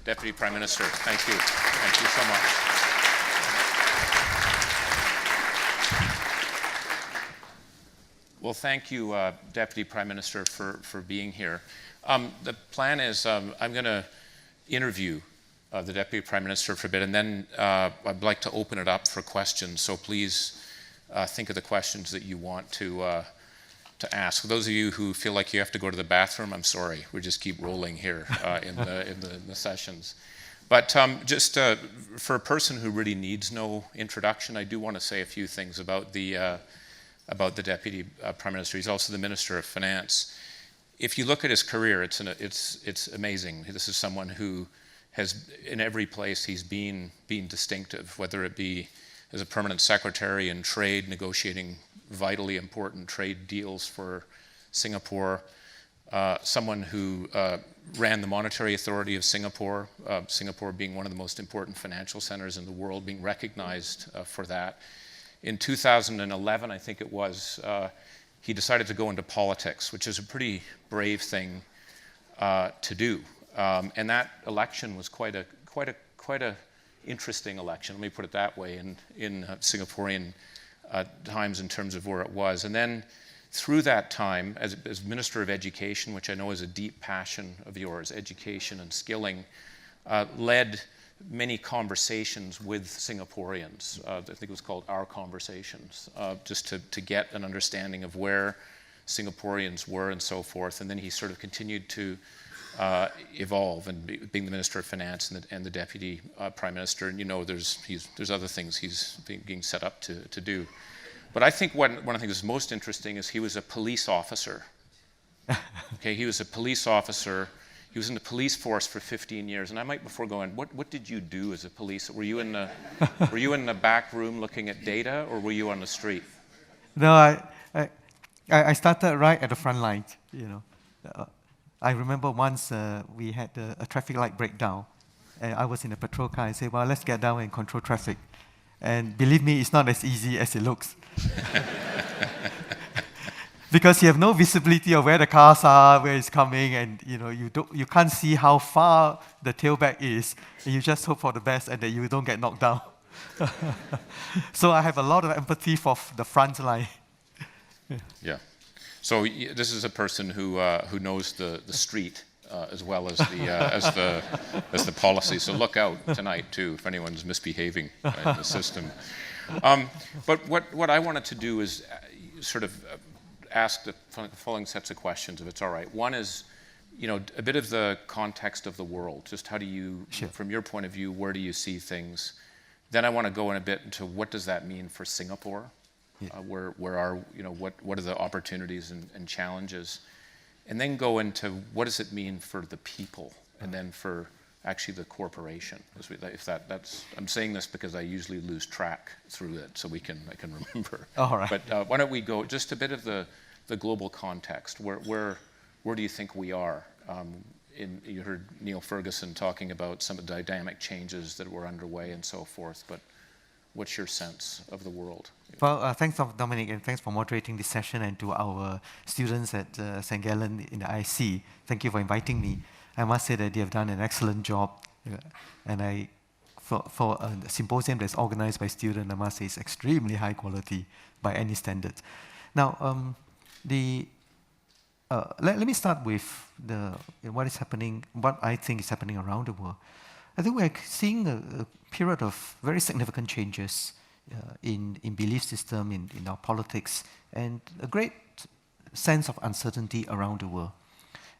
Deputy Prime Minister. Thank you. Thank you so much. Well, thank you, Deputy Prime Minister, for being here. The plan is I'm going to interview the Deputy Prime Minister for a bit, and then I'd like to open it up for questions. So please think of the questions that you want to ask. For those of you who feel like you have to go to the bathroom, I'm sorry. We just keep rolling here in the sessions. But just for a person who really needs no introduction, I do want to say a few things about the Deputy Prime Minister. He's also the Minister of Finance. If you look at his career, it's amazing. This is someone who has, in every place he's been distinctive, whether it be as a permanent secretary in trade, negotiating vitally important trade deals for Singapore, someone who ran the Monetary Authority of Singapore, Singapore being one of the most important financial centers in the world, being recognized for that. In 2011, I think it was, he decided to go into politics, which is a pretty brave thing to do. And that election was quite a interesting election. Let me put it that way in Singaporean times in terms of where it was. And then through that time, as Minister of Education, which I know is a deep passion of yours, education and skilling, led many conversations with Singaporeans. I think it was called Our Conversations, just to get an understanding of where Singaporeans were and so forth. And then he sort of continued to evolve and being the Minister of Finance and the Deputy Prime Minister. And you know, there's other things he's being set up to do. But I think one of the things that's most interesting is he was a police officer. Okay, he was a police officer. He was in the police force for 15 years, and I might before going, what did you do as a police? Were you in the back room looking at data, or were you on the street? No, I started right at the front line. You know, I remember once we had a traffic light breakdown, and I was in a patrol car. I said, "Well, let's get down and control traffic." And believe me, it's not as easy as it looks. Because you have no visibility of where the cars are, where it's coming, and you know you can't see how far the tailback is. And you just hope for the best and that you don't get knocked down. So I have a lot of empathy for the front line. Yeah. So this is a person who knows the street as well as the policy. So look out tonight too if anyone's misbehaving in the system. But what I wanted to do is sort of ask the following sets of questions, if it's all right. One is, you know, a bit of the context of the world. Just how do you, sure, from your point of view, where do you see things? Then I want to go in a bit into what does that mean for Singapore? Yeah. Where are, you know, what are the opportunities and challenges? And then go into what does it mean for the people, and then for actually the corporation. If that's, I'm saying this because I usually lose track through it, so I can remember. All right. But why don't we go just a bit of the global context? Where do you think we are? You heard Neil Ferguson talking about some of the dynamic changes that were underway and so forth. But what's your sense of the world? Well, thanks, Dominic, and thanks for moderating this session, and to our students at St Gallen in the IC. Thank you for inviting me. I must say that they have done an excellent job, and for a symposium that's organized by students, I must say it's extremely high quality by any standard. Now, let me start with what is happening, what I think is happening around the world. I think we're seeing a period of very significant changes in belief system, in our politics, and a great sense of uncertainty around the world,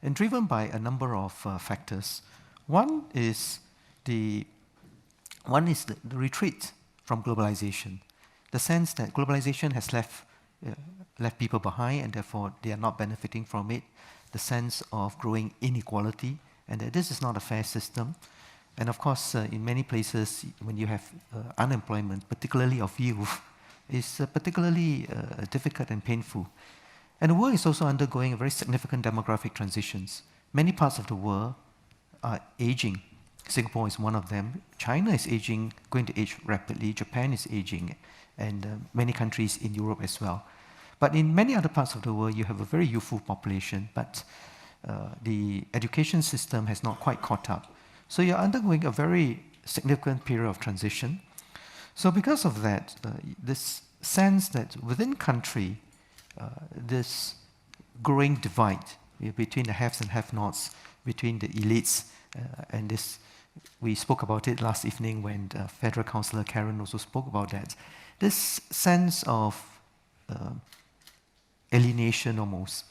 and driven by a number of factors. One is the retreat from globalization, the sense that globalization has left people behind, and therefore they are not benefiting from it, the sense of growing inequality, and that this is not a fair system. And of course, in many places, when you have unemployment, particularly of youth, is particularly difficult and painful. And the world is also undergoing a very significant demographic transitions. Many parts of the world are aging. Singapore is one of them. China is aging, going to age rapidly. Japan is aging, and many countries in Europe as well. But in many other parts of the world, you have a very youthful population, but the education system has not quite caught up. So you're undergoing a very significant period of transition. So because of that, this sense that within country, this growing divide between the haves and have-nots, between the elites, and this, we spoke about it last evening when Federal Councillor Karen also spoke about that. This sense of alienation almost.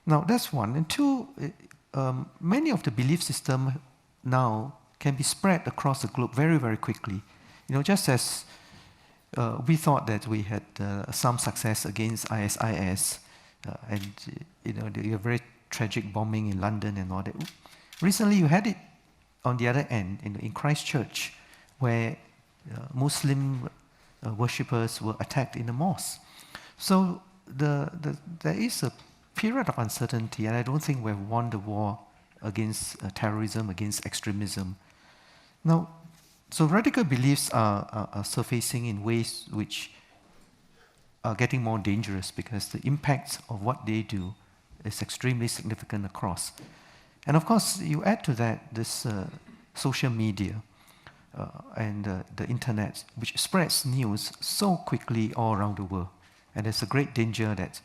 Now that's one. And two, many of the belief systems now can be spread across the globe very, very quickly. You know, just as we thought that we had some success against ISIS, and you know, the very tragic bombing in London and all that. Recently, you had it on the other end in Christchurch, where Muslim worshippers were attacked in the mosque. So there is a period of uncertainty, and I don't think we've won the war against terrorism, against extremism. Now, so radical beliefs are surfacing in ways which are getting more dangerous because the impact of what they do is extremely significant across. And of course, you add to that this social media and the internet, which spreads news so quickly all around the world. And there's a great danger that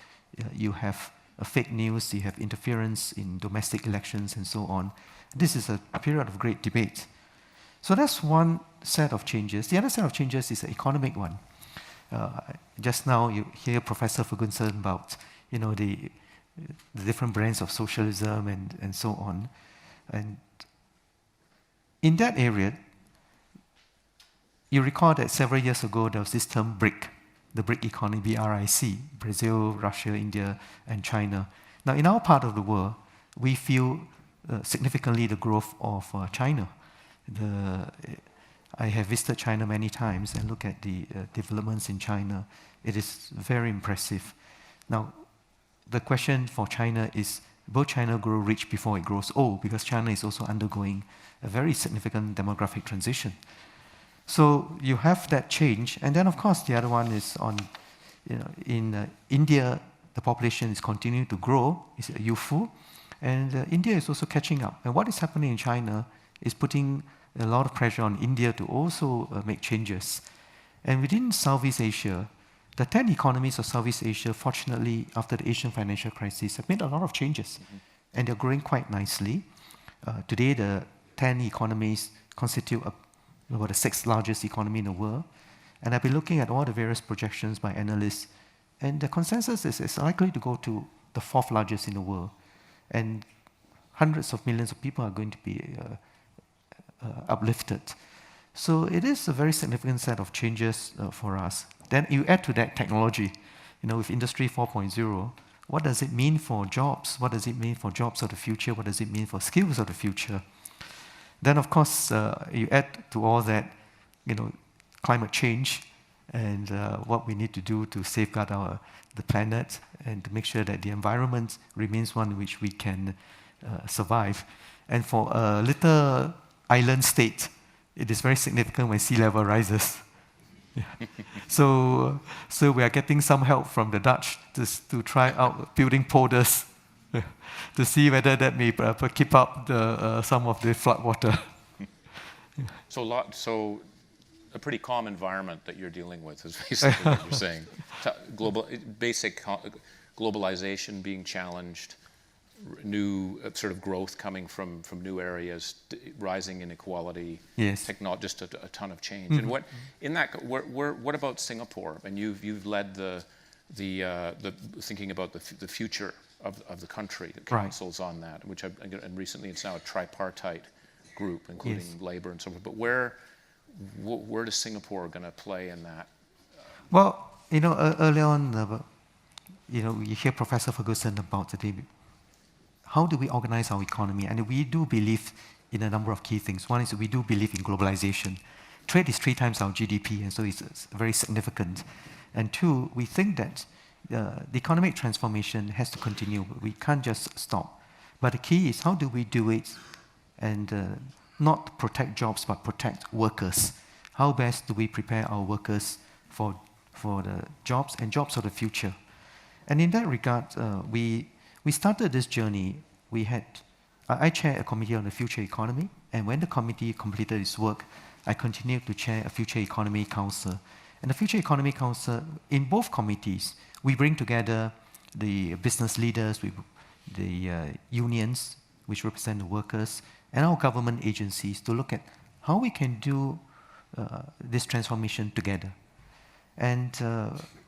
you have fake news, you have interference in domestic elections and so on. This is a period of great debate. So that's one set of changes. The other set of changes is the economic one. Just now you hear Professor Ferguson about, you know, the different brands of socialism and so on. And in that area, you recall that several years ago there was this term BRIC, the BRIC economy, B-R-I-C, Brazil, Russia, India, and China. Now in our part of the world, we feel significantly the growth of China. I have visited China many times and look at the developments in China. It is very impressive. Now, the question for China is, will China grow rich before it grows old? Because China is also undergoing a very significant demographic transition. So you have that change. And then, of course, the other one is on, you know, in India, the population is continuing to grow, it's youthful. And India is also catching up. And what is happening in China is putting a lot of pressure on India to also make changes. And within Southeast Asia, the 10 economies of Southeast Asia, fortunately, after the Asian financial crisis, have made a lot of changes. And they're growing quite nicely. Today, the 10 economies constitute about the 6th largest economy in the world. And I've been looking at all the various projections by analysts, and the consensus is it's likely to go to the 4th largest in the world. And hundreds of millions of people are going to be uplifted. So it is a very significant set of changes for us. Then you add to that technology, you know, with Industry 4.0, what does it mean for jobs? What does it mean for jobs of the future? What does it mean for skills of the future? Then, of course, you add to all that, you know, climate change and what we need to do to safeguard the planet and to make sure that the environment remains one in which we can survive. And for a little island state, it is very significant when sea level rises. Yeah. So we are getting some help from the Dutch to try out building polders to see whether that may keep up some of the flood water. So a pretty calm environment that you're dealing with is basically what you're saying. Basic globalization being challenged, new sort of growth coming from new areas, rising inequality, yes, just a ton of change. Mm-hmm. And what about Singapore? And you've led the thinking about the future of the country, the councils on that, and recently it's now a tripartite group, including yes, labor and so forth. But where is Singapore going to play in that? Well, you know, early on, you know, you hear Professor Ferguson about how do we organize our economy? And we do believe in a number of key things. One is we do believe in globalization. Trade is 3 times our GDP, and so it's very significant. And 2, we think that the economic transformation has to continue. We can't just stop. But the key is how do we do it and not protect jobs, but protect workers? How best do we prepare our workers for the jobs and jobs of the future? And in that regard, we started this journey. I chair a committee on the future economy, And when the committee completed its work, I continued to chair a Future Economy Council. And the Future Economy Council, in both committees, we bring together the business leaders, the unions, which represent the workers, and our government agencies to look at how we can do this transformation together. And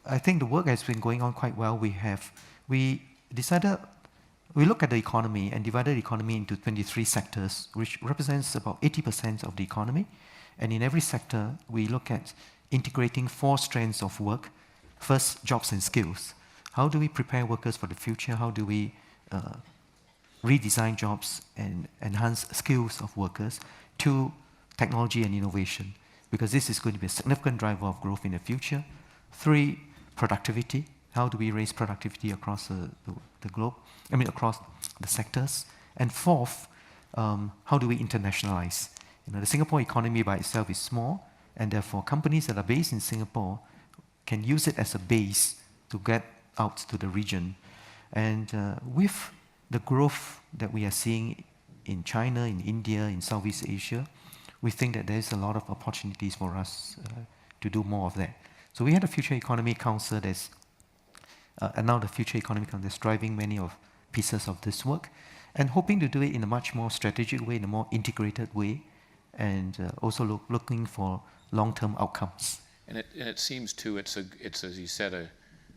I think the work has been going on quite well. We looked at the economy and divided the economy into 23 sectors, which represents about 80% of the economy. And in every sector, we look at integrating 4 strands of work. First, jobs and skills. How do we prepare workers for the future? How do we redesign jobs and enhance skills of workers? 2, technology and innovation, because this is going to be a significant driver of growth in the future. 3, productivity. How do we raise productivity across the globe? Across the sectors. And 4th, how do we internationalize? The Singapore economy by itself is small, and therefore companies that are based in Singapore can use it as a base to get out to the region. And with the growth that we are seeing in China, in India, in Southeast Asia, we think that there's a lot of opportunities for us to do more of that. So we had a Future Economy Council and now the Future Economy Council is driving many of pieces of this work and hoping to do it in a much more strategic way, in a more integrated way, and also looking for long-term outcomes. And it seems too, it's as you said, a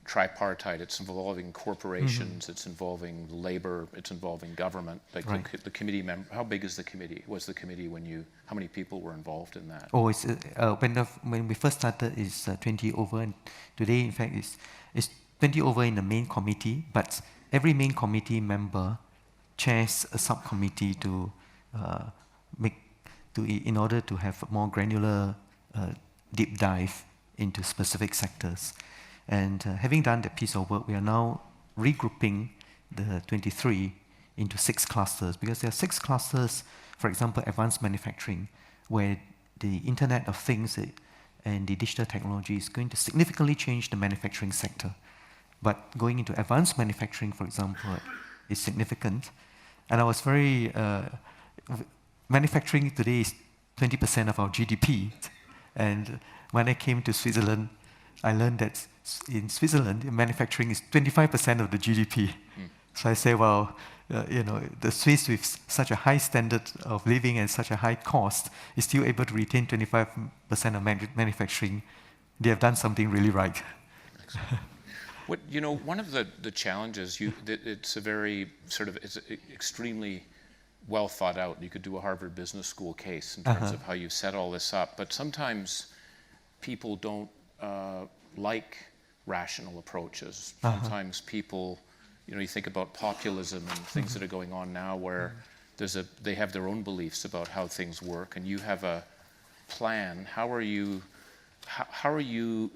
tripartite. It's involving corporations, it's involving labor, it's involving government. Like right. the committee member, how big is the committee? Was the committee how many people were involved in that? Oh, it's when we first started, it's 20 over, and today, in fact, it's 20 over in the main committee. But every main committee member chairs a subcommittee in order to have a more granular deep dive into specific sectors. And having done that piece of work, we are now regrouping the 23 into 6 clusters, because there are 6 clusters, for example, advanced manufacturing, where the Internet of Things and the digital technology is going to significantly change the manufacturing sector. But going into advanced manufacturing, for example, is significant. And I was manufacturing today is 20% of our GDP. And when I came to Switzerland, I learned that in Switzerland, manufacturing is 25% of the GDP. So I say, well, the Swiss with such a high standard of living and such a high cost is still able to retain 25% of manufacturing. They have done something really right. One of the challenges, it's a very it's extremely well thought out. You could do a Harvard Business School case in terms of how you set all this up, but sometimes people don't like rational approaches. Sometimes people, you think about populism and things that are going on now where they have their own beliefs about how things work, and you have a plan. How are you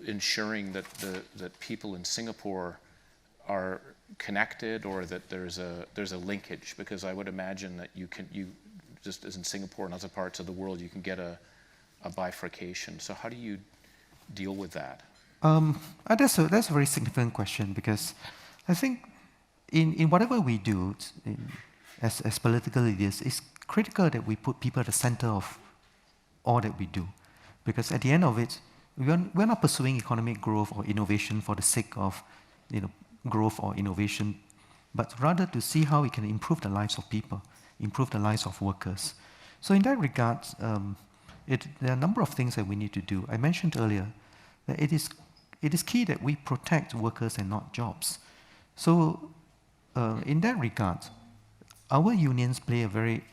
ensuring that people in Singapore are connected, or that there's a linkage? Because I would imagine that you just as in Singapore and other parts of the world, you can get a bifurcation. So how do you deal with that? That's a very significant question, because I think in whatever we do as political leaders, it's critical that we put people at the center of all that we do. Because at the end of it, we're not pursuing economic growth or innovation for the sake of growth or innovation, but rather to see how we can improve the lives of people, improve the lives of workers. So in that regard, there are a number of things that we need to do. I mentioned earlier that it is key that we protect workers and not jobs. So in that regard, our unions play a very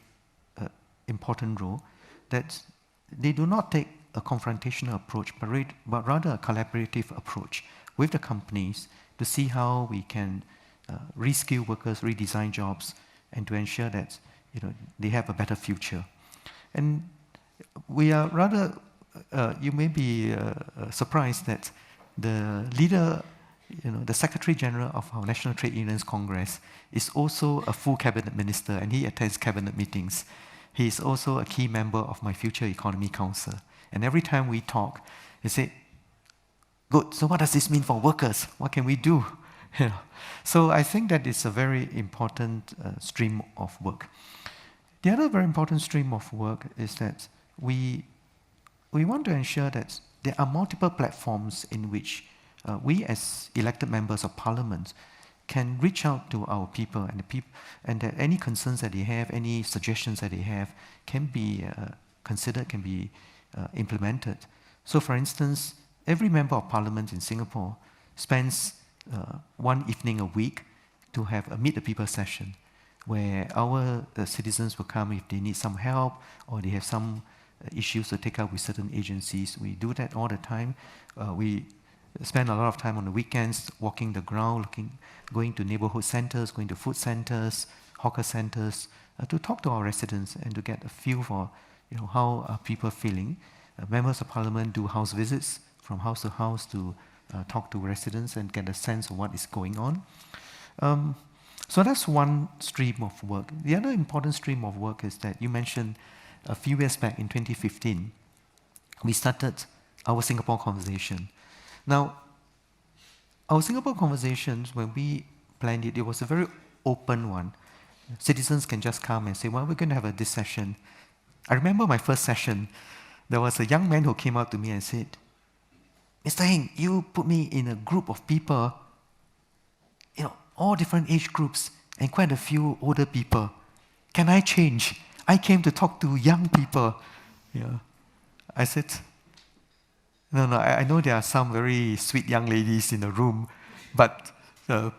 important role, that they do not take a confrontational approach, but rather a collaborative approach with the companies to see how we can reskill workers, redesign jobs, and to ensure that they have a better future. And we are rather, you may be surprised that the leader, the Secretary General of our National Trade Unions Congress is also a full cabinet minister, and he attends cabinet meetings. He is also a key member of my Future Economy Council. And every time we talk, he say, good, so what does this mean for workers? What can we do? So I think that it's a very important stream of work. The other very important stream of work is that we want to ensure that there are multiple platforms in which we as elected members of parliament can reach out to our people and that any concerns that they have, any suggestions that they have can be considered, can be implemented. So for instance, every member of parliament in Singapore spends one evening a week to have a Meet the People session where our citizens will come if they need some help or they have some issues to take up with certain agencies. We do that all the time. We spend a lot of time on the weekends walking the ground, going to neighborhood centers, going to food centers, hawker centers, to talk to our residents and to get a feel for how are people feeling. Members of parliament do house visits from house to house to talk to residents and get a sense of what is going on. So that's one stream of work. The other important stream of work is that you mentioned a few years back in 2015, we started our Singapore Conversation. Now, our Singapore Conversations, when we planned it, it was a very open one. Citizens can just come and say, well, we're going to have this session. I remember my first session, there was a young man who came up to me and said, Mr. Heng, you put me in a group of people, all different age groups and quite a few older people. Can I change? I came to talk to young people. I said, no, I know there are some very sweet young ladies in the room, but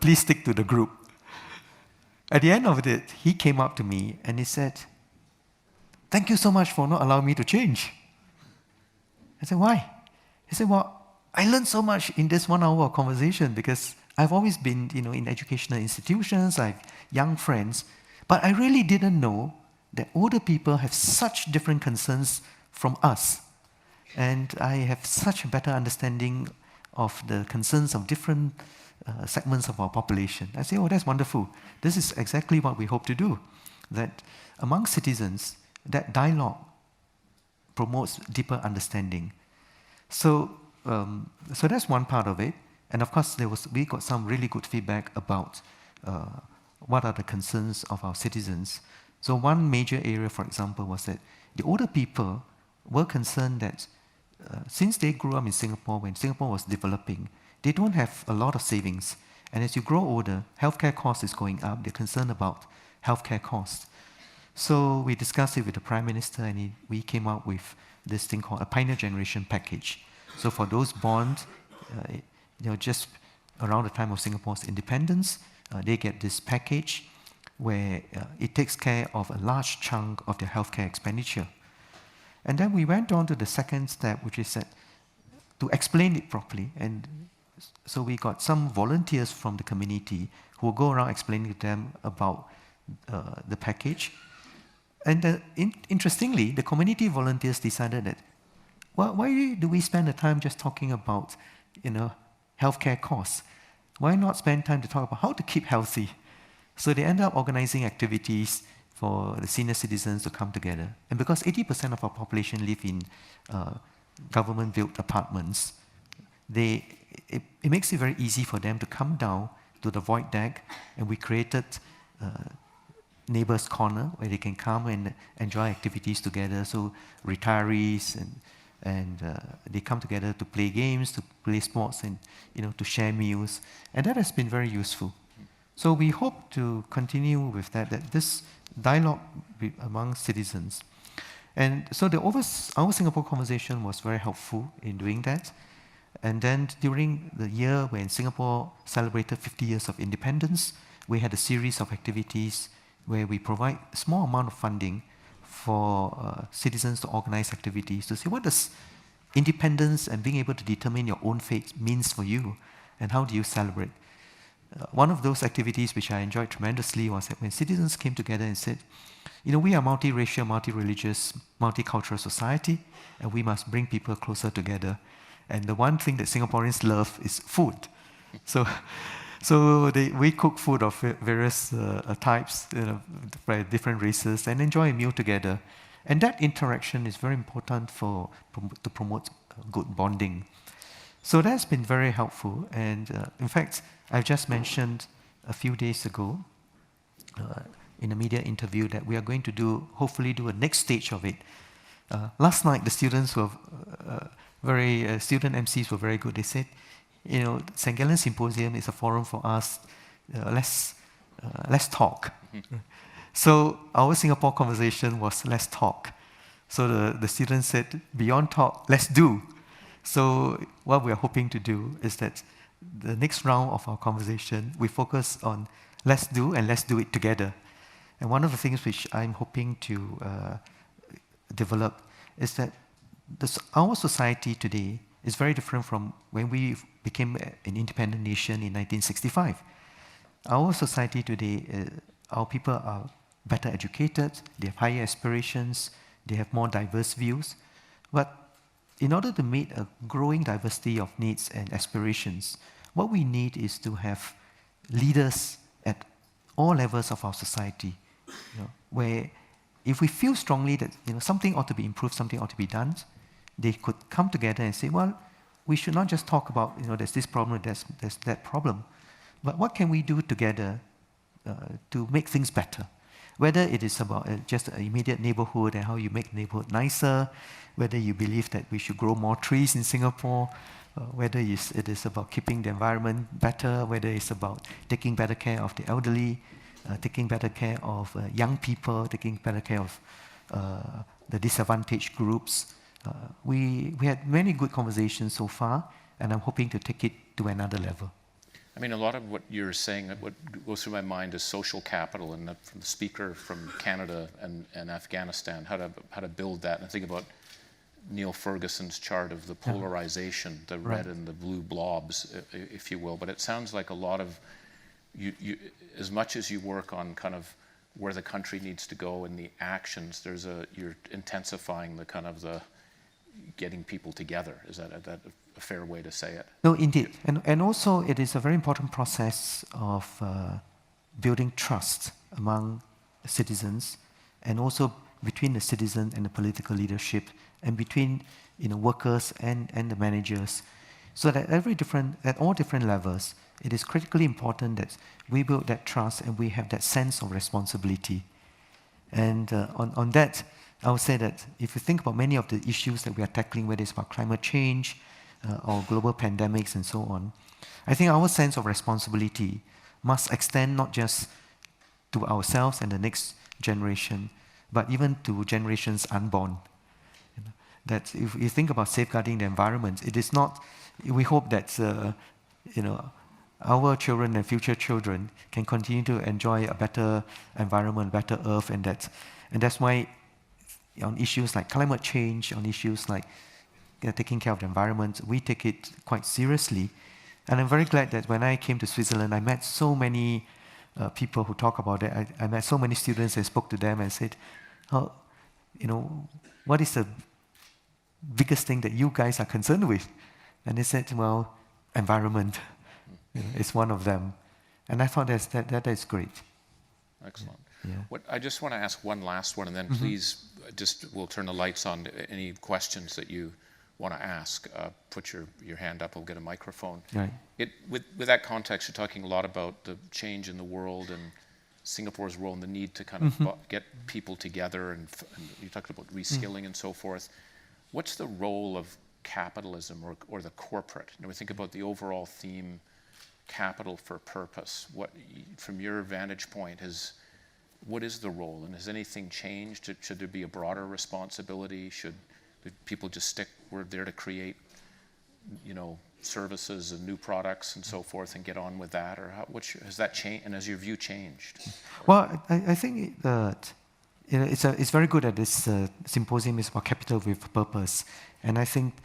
please stick to the group. At the end of it, he came up to me and he said, thank you so much for not allowing me to change. I said, why? He said, well, I learned so much in this 1 hour of conversation because I've always been, in educational institutions, I have young friends, but I really didn't know that older people have such different concerns from us. And I have such a better understanding of the concerns of different segments of our population. I say, oh, that's wonderful. This is exactly what we hope to do. That among citizens, that dialogue promotes deeper understanding. So that's one part of it. And of course, we got some really good feedback about what are the concerns of our citizens. So one major area, for example, was that the older people were concerned that since they grew up in Singapore, when Singapore was developing, they don't have a lot of savings. And as you grow older, healthcare cost is going up. They're concerned about healthcare costs. So we discussed it with the Prime Minister, and we came up with this thing called a Pioneer Generation Package. So for those born, just around the time of Singapore's independence, they get this package where it takes care of a large chunk of their healthcare expenditure. And then we went on to the second step, which is that to explain it properly. And so we got some volunteers from the community who will go around explaining to them about the package. And interestingly, the community volunteers decided that, well, why do we spend the time just talking about, healthcare costs? Why not spend time to talk about how to keep healthy? So they end up organizing activities for the senior citizens to come together. And because 80% of our population live in government-built apartments, it makes it very easy for them to come down to the void deck, and we created Neighbours Corner where they can come and enjoy activities together. So retirees and they come together to play games, to play sports, and to share meals, and that has been very useful. So we hope to continue with that this dialogue among citizens. And so our Singapore Conversation was very helpful in doing that. And then during the year when Singapore celebrated 50 years of independence, we had a series of activities where we provide a small amount of funding for citizens to organize activities to see what does independence and being able to determine your own fate means for you, and how do you celebrate. One of those activities which I enjoyed tremendously was that when citizens came together and said, we are multiracial, multi-religious, multicultural society, and we must bring people closer together. And the one thing that Singaporeans love is food. So we cook food of various types, by different races, and enjoy a meal together. And that interaction is very important to promote good bonding. So that's been very helpful. And in fact, I've just mentioned a few days ago, in a media interview that we are going to do, hopefully do a next stage of it. Last night, the students were student MCs were very good. They said, St Gallen Symposium is a forum for us. Let's talk. Mm-hmm. So our Singapore conversation was let's talk. So the students said, beyond talk, let's do. So what we are hoping to do is that the next round of our conversation, we focus on let's do and let's do it together. And one of the things which I'm hoping to develop is that our society today is very different from when we became an independent nation in 1965. Our society today, our people are better educated, they have higher aspirations, they have more diverse views. But in order to meet a growing diversity of needs and aspirations, what we need is to have leaders at all levels of our society, where if we feel strongly that something ought to be improved, something ought to be done, they could come together and say, well, we should not just talk about, there's this problem, there's that problem, but what can we do together to make things better? Whether it is about just an immediate neighborhood and how you make the neighborhood nicer, whether you believe that we should grow more trees in Singapore, whether it is about keeping the environment better, whether it's about taking better care of the elderly, taking better care of young people, taking better care of the disadvantaged groups. We had many good conversations so far, and I'm hoping to take it to another level. I mean, a lot of what you're saying, what goes through my mind is social capital, and from the speaker from Canada and Afghanistan, how to build that. And I think about Neil Ferguson's chart of the polarization, the red and the blue blobs, if you will. But it sounds like a lot of you as much as you work on kind of where the country needs to go and the actions, you're intensifying the getting people together. Is that a fair way to say it? No, indeed. And also it is a very important process of building trust among citizens, and also between the citizen and the political leadership, and between workers and the managers, so that at all different levels, it is critically important that we build that trust and we have that sense of responsibility. And on that, I would say that if you think about many of the issues that we are tackling, whether it's about climate change or global pandemics and so on, I think our sense of responsibility must extend not just to ourselves and the next generation, but even to generations unborn. That if you think about safeguarding the environment, it is not, we hope that our children and future children can continue to enjoy a better environment, better earth, and that's why on issues like climate change, on issues like taking care of the environment, we take it quite seriously. And I'm very glad that when I came to Switzerland, I met so many people who talk about it. I met so many students and spoke to them and said, what is the biggest thing that you guys are concerned with? And they said, well, environment is one of them. And I thought that is great. Excellent. Yeah. I just want to ask one last one, and then please, we'll turn the lights on to any questions that you want to ask. Put your hand up, we'll get a microphone. Right. With that context, you're talking a lot about the change in the world and Singapore's role and the need to kind of get people together, and you talked about reskilling and so forth. What's the role of capitalism or the corporate? We think about the overall theme, capital for purpose. What, from your vantage point, what is the role, and has anything changed? Should there be a broader responsibility? Should people just stick, we're there to create, services and new products and so forth and get on with that? Or has that changed, and has your view changed? Well, I think that it's very good that this symposium is about capital with purpose. And I think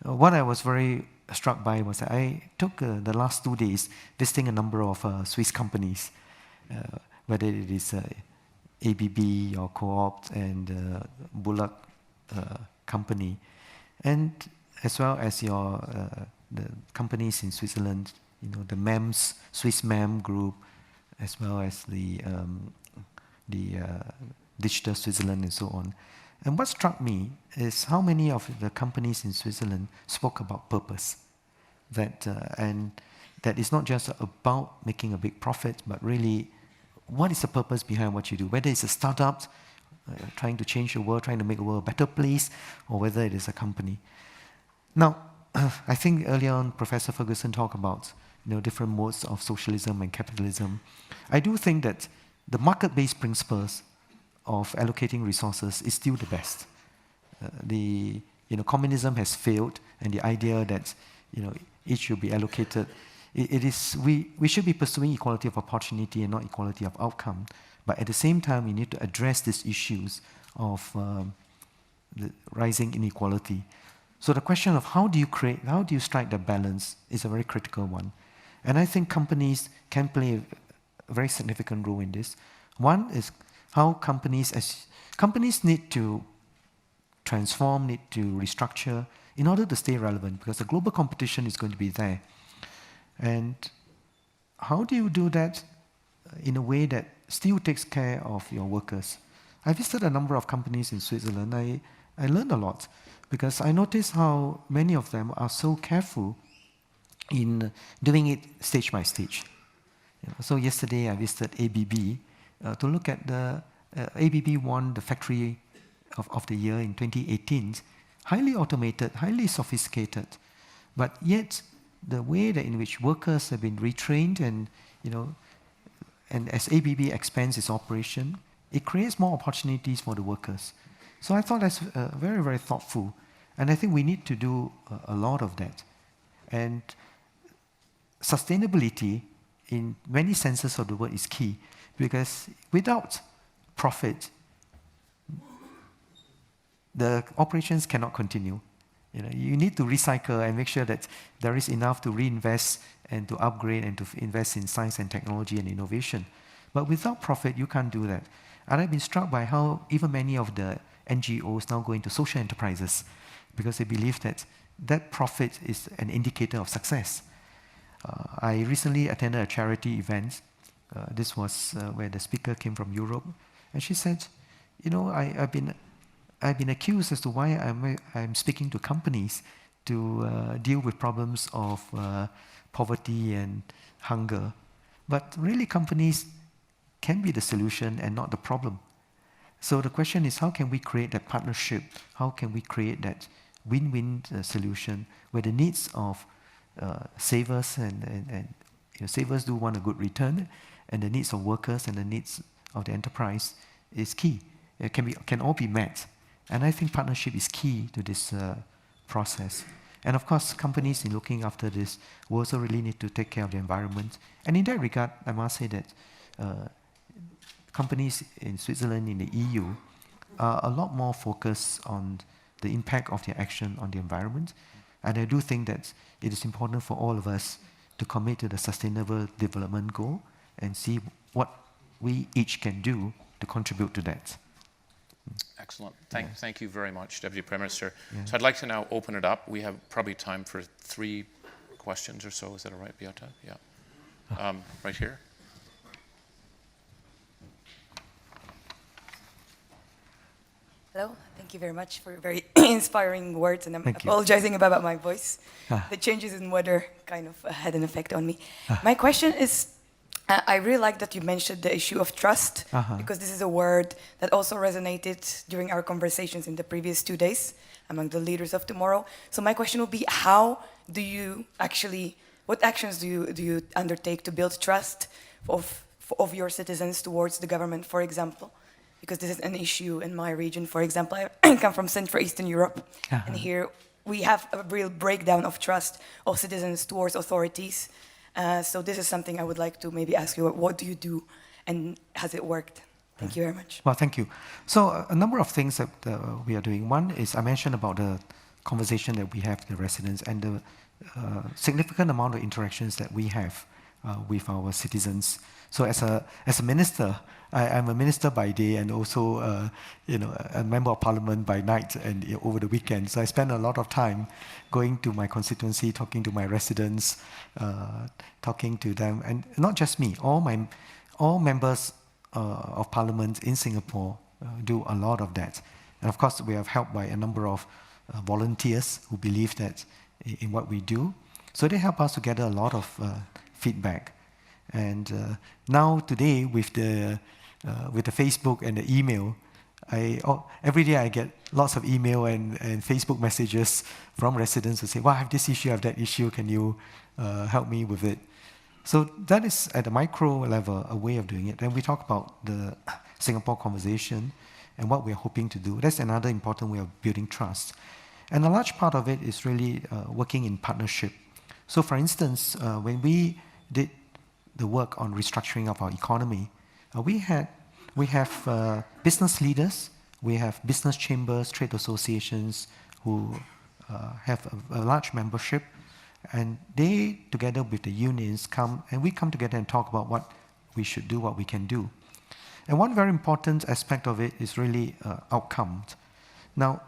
what I was very struck by was that I took the last 2 days visiting a number of Swiss companies, whether it is ABB or Co-op and Bullock company, and as well as the companies in Switzerland, the MEMS, Swiss MEM group, as well as the Digital Switzerland and so on. And what struck me is how many of the companies in Switzerland spoke about purpose, and that it's not just about making a big profit, but really what is the purpose behind what you do? Whether it's a startup trying to change the world, trying to make the world a better place, or whether it is a company. Now, I think earlier on, Professor Ferguson talked about different modes of socialism and capitalism. I do think that the market-based principles of allocating resources is still the best. Communism has failed, and the idea that it should be allocated. We should be pursuing equality of opportunity and not equality of outcome. But at the same time, we need to address these issues of the rising inequality. So the question of how do you strike the balance is a very critical one. And I think companies can play a very significant role in this. One is how companies need to transform, need to restructure in order to stay relevant, because the global competition is going to be there. And how do you do that in a way that still takes care of your workers? I visited a number of companies in Switzerland. I learned a lot, because I noticed how many of them are so careful in doing it stage by stage. So yesterday I visited ABB to look at ABB won the Factory of the Year in 2018. Highly automated, highly sophisticated, but yet the way that in which workers have been retrained and as ABB expands its operation, it creates more opportunities for the workers. So I thought that's very, very thoughtful. And I think we need to do a lot of that. And sustainability, in many senses of the word, is key, because without profit, the operations cannot continue. You need to recycle and make sure that there is enough to reinvest and to upgrade and to invest in science and technology and innovation. But without profit, you can't do that. And I've been struck by how even many of the NGOs now go into social enterprises, because they believe that that profit is an indicator of success. I recently attended a charity event. This was where the speaker came from Europe, and she said, I've been accused as to why I'm speaking to companies to deal with problems of poverty and hunger. But really, companies can be the solution and not the problem. So the question is, how can we create that partnership? How can we create that win-win solution where the needs of savers and savers do want a good return, and the needs of workers and the needs of the enterprise is key. It can all be met. And I think partnership is key to this process. And of course, companies in looking after this will also really need to take care of the environment. And in that regard, I must say that companies in Switzerland, in the EU, are a lot more focused on the impact of their action on the environment. And I do think that it is important for all of us to commit to the Sustainable Development Goal and see what we each can do to contribute to that. Excellent. Thank you very much, Deputy Prime Minister. Yeah. So I'd like to now open it up. We have probably time for 3 questions or so. Is that all right, Beata? Yeah. Right here. Hello. Thank you very much for very inspiring words, and I'm apologizing about my voice. The changes in weather kind of had an effect on me. My question is, I really like that you mentioned the issue of trust, because this is a word that also resonated during our conversations in the previous 2 days among the leaders of tomorrow. So my question would be, what actions do you undertake to build trust of your citizens towards the government, for example? Because this is an issue in my region. For example, I come from Central Eastern Europe, and here we have a real breakdown of trust of citizens towards authorities. So this is something I would like to maybe ask you, what do you do, and has it worked? Thank you very much. Well, thank you. So a number of things that we are doing. One is, I mentioned about the conversation that we have with the residents and the significant amount of interactions that we have with our citizens. So as a minister, I'm a minister by day and also a member of parliament by night and over the weekend. So I spend a lot of time going to my constituency, talking to my residents, talking to them, and not just me. All members of parliament in Singapore do a lot of that. And of course, we have helped by a number of volunteers who believe that in what we do. So they help us to gather a lot of feedback. And now today with the Facebook and the email, every day I get lots of email and Facebook messages from residents who say, "Well, I have this issue, I have that issue. Can you help me with it?" So that is at a micro level a way of doing it. And we talk about the Singapore conversation and what we're hoping to do. That's another important way of building trust. And a large part of it is really working in partnership. So for instance, when we did the work on restructuring of our economy, we have business leaders, we have business chambers, trade associations who have a large membership, and they, together with the unions, we come together and talk about what we should do, what we can do. And one very important aspect of it is really outcomes. Now,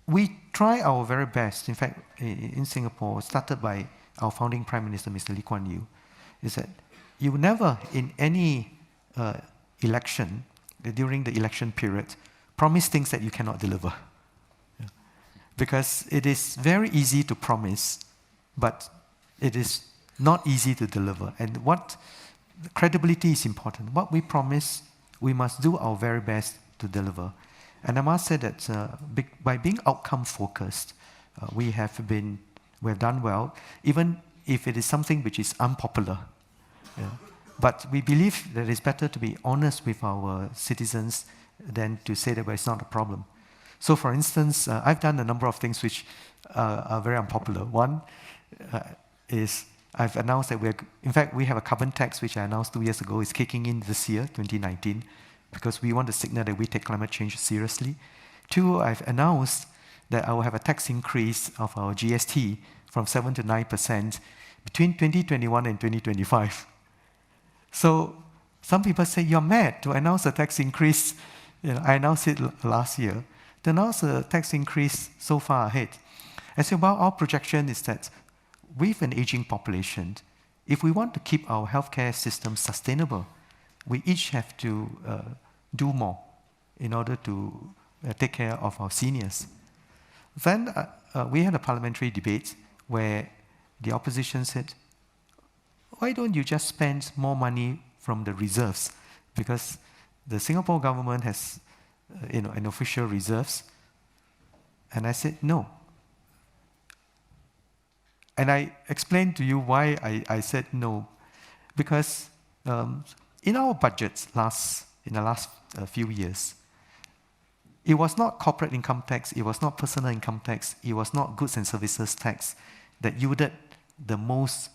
we try our very best. In fact, in Singapore, started by our founding Prime Minister, Mr. Lee Kuan Yew, is that you never, in any election, during the election period, promise things that you cannot deliver. Yeah. Because it is very easy to promise, but it is not easy to deliver. And credibility is important. What we promise, we must do our very best to deliver. And I must say that by being outcome-focused, we have done well, even if it is something which is unpopular. Yeah. But we believe that it's better to be honest with our citizens than to say that it's not a problem. So for instance, I've done a number of things which are very unpopular. One is I've announced that we have a carbon tax which I announced 2 years ago. It's kicking in this year, 2019, because we want to signal that we take climate change seriously. 2, I've announced that I will have a tax increase of our GST from 7 to 9% between 2021 and 2025. So some people say, you're mad to announce a tax increase. I announced it last year. To announce a tax increase so far ahead. I said, well, our projection is that with an aging population, if we want to keep our healthcare system sustainable, we each have to do more in order to take care of our seniors. Then we had a parliamentary debate where the opposition said, why don't you just spend more money from the reserves? Because the Singapore government has an official reserves. And I said, no. And I explained to you why I said no. Because in our budgets in the last few years, it was not corporate income tax, it was not personal income tax, it was not goods and services tax that yielded the most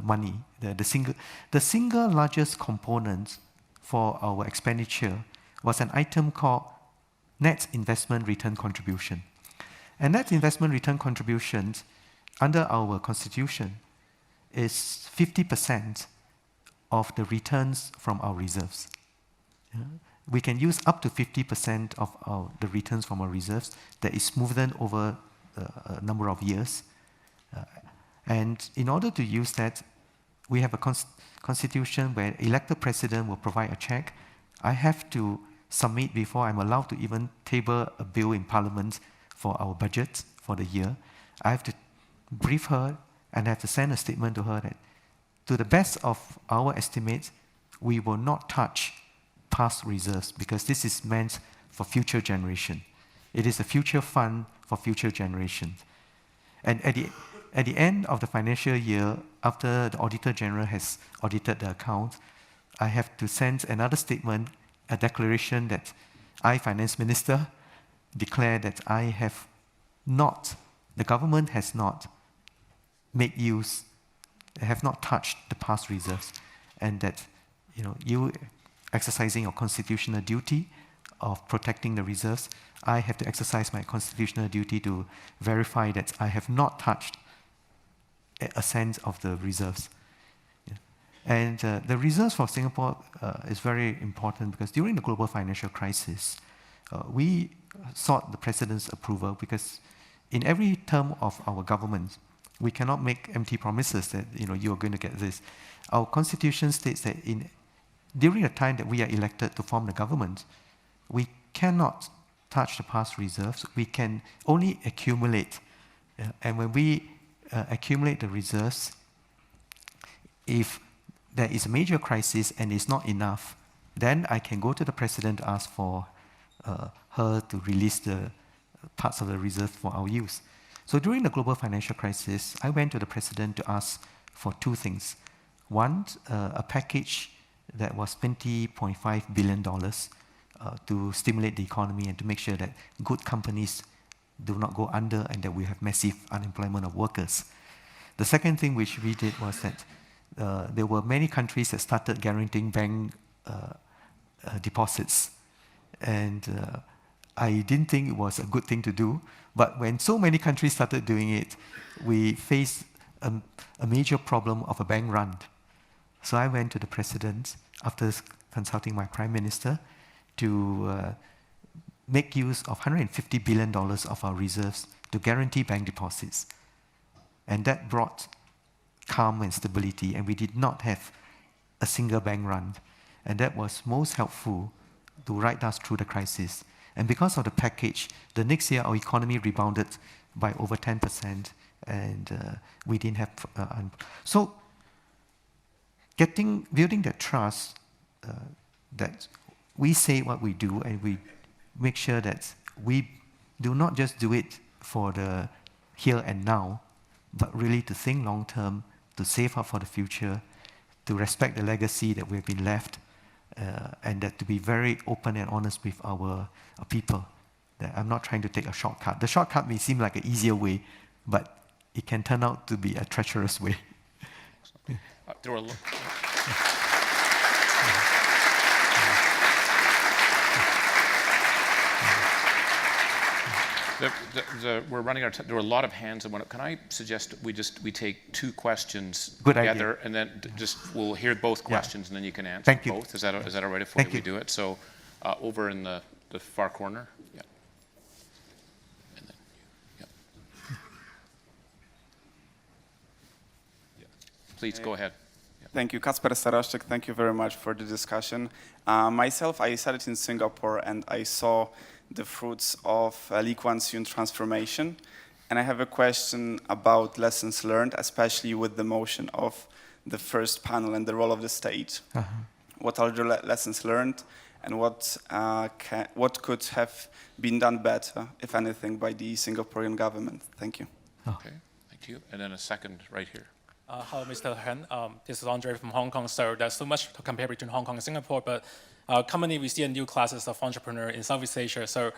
money. The single largest component for our expenditure was an item called net investment return contribution. And net investment return contribution under our constitution is 50% of the returns from our reserves. Yeah? We can use up to 50% of the returns from our reserves that is smoothed over a number of years. And in order to use that, we have a constitution where elected president will provide a check. I have to submit before I'm allowed to even table a bill in parliament for our budget for the year. I have to brief her and I have to send a statement to her that to the best of our estimates, we will not touch past reserves because this is meant for future generation. It is a future fund for future generations. And at the end of the financial year, after the Auditor General has audited the account, I have to send another statement, a declaration that I, Finance Minister, declare that the government has not made use, have not touched the past reserves, and that you exercising your constitutional duty of protecting the reserves, I have to exercise my constitutional duty to verify that I have not touched a cent of the reserves. Yeah. And the reserves for Singapore is very important because during the global financial crisis, we sought the President's approval because in every term of our government, we cannot make empty promises that you are going to get this. Our constitution states that during the time that we are elected to form the government, we cannot touch the past reserves. We can only accumulate. And when we accumulate the reserves, if there is a major crisis and it's not enough, then I can go to the president, ask for her to release the parts of the reserve for our use. So during the global financial crisis, I went to the president to ask for two things. One, a package that was $20.5 billion to stimulate the economy and to make sure that good companies do not go under and that we have massive unemployment of workers. The second thing which we did was that there were many countries that started guaranteeing bank deposits. And I didn't think it was a good thing to do, but when so many countries started doing it, we faced a major problem of a bank run. So I went to the president, after consulting my prime minister, to make use of $150 billion of our reserves to guarantee bank deposits. And that brought calm and stability, and we did not have a single bank run. And that was most helpful to ride us through the crisis. And because of the package, the next year our economy rebounded by over 10%, and we didn't have... so building that trust that we say what we do, and we make sure that we do not just do it for the here and now, but really to think long term, to save up for the future, to respect the legacy that we've been left, and that to be very open and honest with our people. That I'm not trying to take a shortcut. The shortcut may seem like an easier way, but it can turn out to be a treacherous way. There were we're running out of time. There were a lot of hands. Can I suggest we take two questions together, and then we'll hear both questions, and then you can answer both. Is that all right if we do it? So over in the far corner. Yeah. And then you. Yeah. Please go ahead. Thank you, Kacper Staraszczyk. Thank you very much for the discussion. Myself, I studied in Singapore, and I saw the fruits of Lee Kuan Yew transformation. And I have a question about lessons learned, especially with the motion of the first panel and the role of the state. What are the lessons learned, and what could have been done better, if anything, by the Singaporean government? Thank you. Okay, thank you. And then a second right here. Hello, Mr. Heng. This is Andre from Hong Kong. So there's so much to compare between Hong Kong and Singapore, but commonly we see a new classes of entrepreneurs in Southeast Asia. So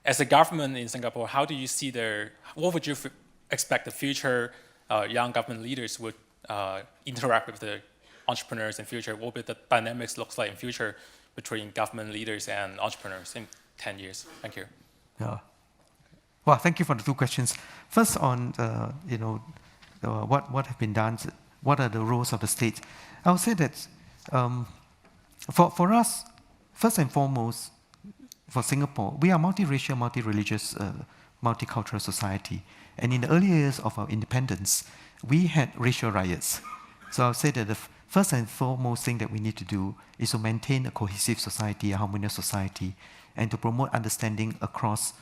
as a government in Singapore, how do you see what would you expect the future young government leaders would interact with the entrepreneurs in future? What would the dynamics look like in future between government leaders and entrepreneurs in 10 years? Thank you. Yeah. Well, thank you for the two questions. First on, what have been done, what are the roles of the state? I would say that for us, first and foremost, for Singapore, we are multiracial, multi-religious, multicultural society. And in the early years of our independence, we had racial riots. So I would say that the first and foremost thing that we need to do is to maintain a cohesive society, a harmonious society, and to promote understanding across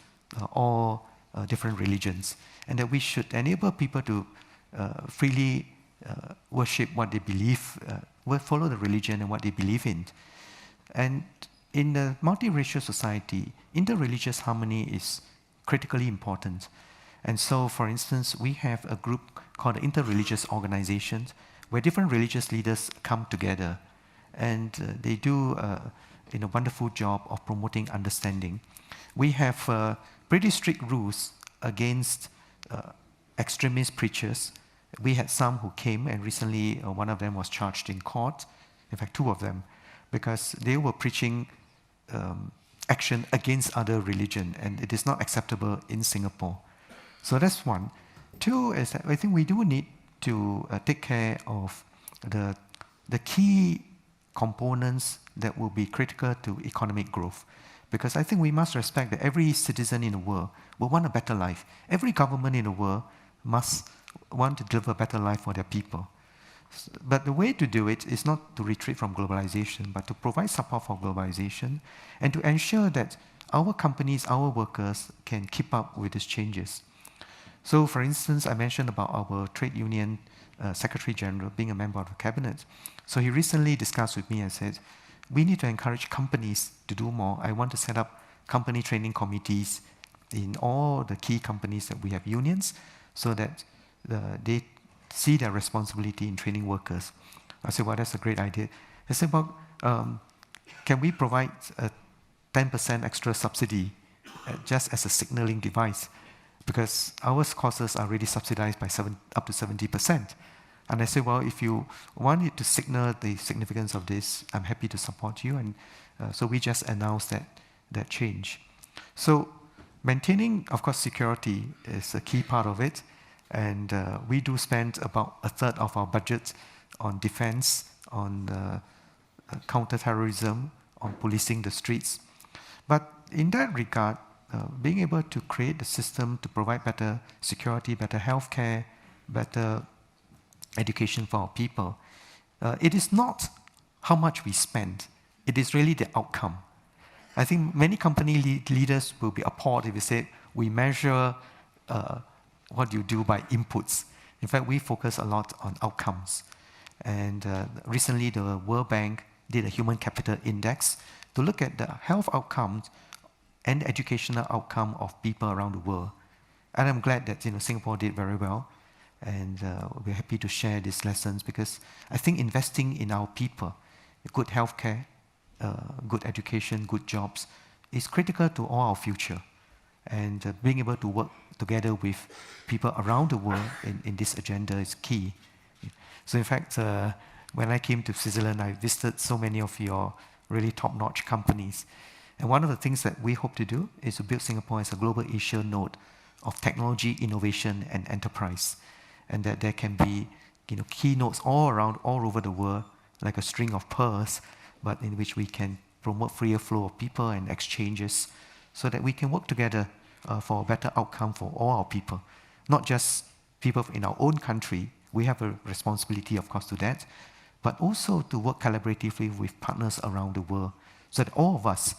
all different religions. And that we should enable people to freely worship what they believe, follow the religion and what they believe in. And in a multiracial society, interreligious harmony is critically important. And so, for instance, we have a group called the Interreligious Organizations, where different religious leaders come together, and they do a wonderful job of promoting understanding. We have pretty strict rules against extremist preachers. We had some who came, and recently one of them was charged in court, in fact 2 of them, because they were preaching action against other religion, and it is not acceptable in Singapore. So that's one. 2 is that I think we do need to take care of the key components that will be critical to economic growth. Because I think we must respect that every citizen in the world will want a better life. Every government in the world must want to deliver a better life for their people. But the way to do it is not to retreat from globalization, but to provide support for globalization and to ensure that our companies, our workers can keep up with these changes. So, for instance, I mentioned about our trade union Secretary General, being a member of the cabinet. So he recently discussed with me and said, we need to encourage companies to do more. I want to set up company training committees in all the key companies that we have unions so that they see their responsibility in training workers. I said, well, that's a great idea. I said, well, can we provide a 10% extra subsidy just as a signaling device? Because our courses are already subsidized by up to 70%. And I said, well, if you want it to signal the significance of this, I'm happy to support you. And so we just announced that change. So maintaining, of course, security is a key part of it. And we do spend about a third of our budget on defense, on counterterrorism, on policing the streets. But in that regard, being able to create the system to provide better security, better healthcare, better education for our people, it is not how much we spend, it is really the outcome. I think many company leaders will be appalled if we say we measure what you do by inputs. In fact, we focus a lot on outcomes. And recently, the World Bank did a human capital index to look at the health outcomes and educational outcome of people around the world. And I'm glad that Singapore did very well. And we're happy to share these lessons because I think investing in our people, good healthcare, good education, good jobs, is critical to all our future. And being able to work together with people around the world in this agenda is key. So in fact, when I came to Switzerland, I visited so many of your really top-notch companies. And one of the things that we hope to do is to build Singapore as a global Asia node of technology, innovation, and enterprise. And that there can be keynotes all around, all over the world, like a string of pearls, but in which we can promote freer flow of people and exchanges so that we can work together for a better outcome for all our people. Not just people in our own country, we have a responsibility, of course, to that, but also to work collaboratively with partners around the world so that all of us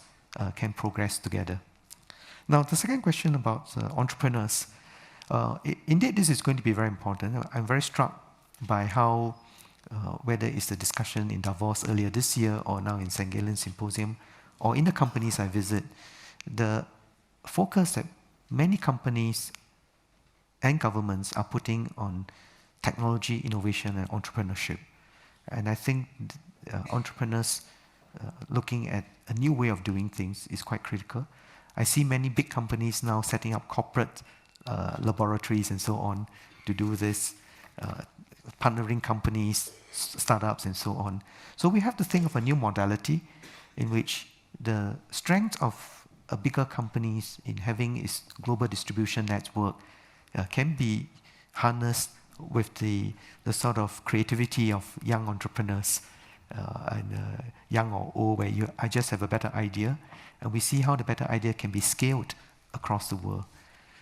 can progress together. Now, the second question about entrepreneurs. Indeed, this is going to be very important. I'm very struck by how, whether it's the discussion in Davos earlier this year or now in St Gallen Symposium, or in the companies I visit, the focus that many companies and governments are putting on technology, innovation, and entrepreneurship. And I think entrepreneurs looking at a new way of doing things is quite critical. I see many big companies now setting up corporate laboratories and so on to do this, partnering companies, startups, and so on. So we have to think of a new modality in which the strength of a bigger companies in having its global distribution network can be harnessed with the sort of creativity of young entrepreneurs, and young or old, where I just have a better idea, and we see how the better idea can be scaled across the world.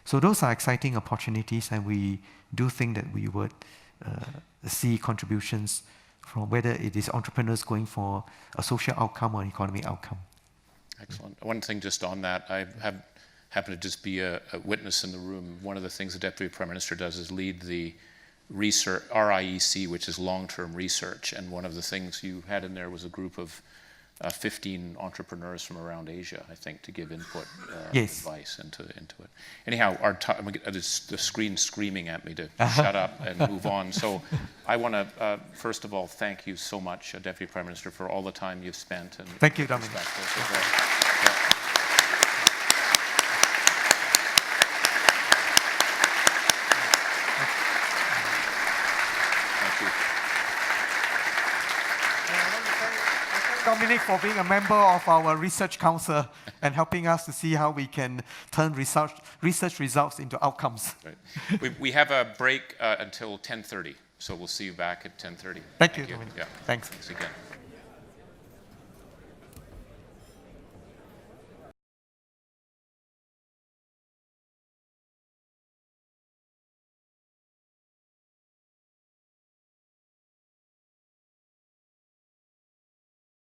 So those are exciting opportunities, and we do think that we would see contributions from whether it is entrepreneurs going for a social outcome or an economic outcome. Excellent. One thing just on that, I happen to just be a witness in the room. One of the things the Deputy Prime Minister does is lead the research, RIEC, which is long-term research. And one of the things you had in there was a group of 15 entrepreneurs from around Asia, I think, to give input, yes, advice into it. Anyhow, the screen's screaming at me to shut up and move on. So I want to, first of all, thank you so much, Deputy Prime Minister, for all the time you've spent. And thank you, Dominic. Dominic, for being a member of our research council and helping us to see how we can turn research results into outcomes. Right. We have a break until 10:30, so we'll see you back at 10:30. Thank you, Dominic. Yeah. Thanks. Thanks again.